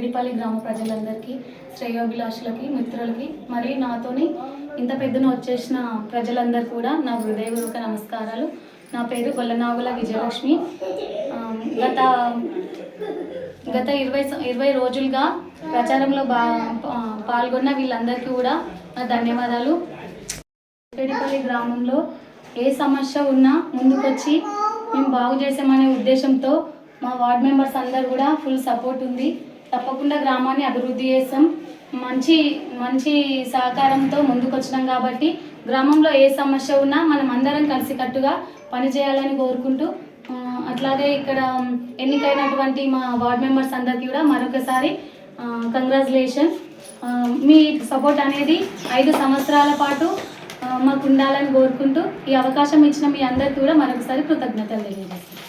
పేడిపల్లి గ్రామ ప్రజలందరికీ, శ్రేయోభిలాషులకి, మిత్రులకి మరియు నాతోని ఇంత పెద్దన వచ్చేసిన ప్రజలందరూ కూడా నా హృదయపూర్వక నమస్కారాలు. నా పేరు గొల్లనాగుల విజయలక్ష్మి. గత 20 రోజులుగా ప్రచారంలో పాల్గొన్న వీళ్ళందరికీ కూడా నా ధన్యవాదాలు. పేడిపల్లి గ్రామంలో ఏ సమస్య ఉన్నా ముందుకొచ్చి మేము బాగు చేసామనే ఉద్దేశంతో మా వార్డ్ మెంబర్స్ అందరు కూడా ఫుల్ సపోర్ట్ ఉంది. తప్పకుండా గ్రామాన్ని అభివృద్ధి చేస్తాం. మంచి సహకారంతో ముందుకొచ్చినాం కాబట్టి గ్రామంలో ఏ సమస్య ఉన్నా మనం అందరం కలిసికట్టుగా పనిచేయాలని కోరుకుంటూ, అట్లాగే ఇక్కడ ఎన్నికైనటువంటి మా వార్డ్ మెంబర్స్ అందరికీ కూడా మరొకసారి కంగ్రాచులేషన్. మీ సపోర్ట్ అనేది 5 సంవత్సరాల పాటు మాకు ఉండాలని కోరుకుంటూ ఈ అవకాశం ఇచ్చిన మీ అందరికీ కూడా మరొకసారి కృతజ్ఞతలు తెలియజేస్తాను.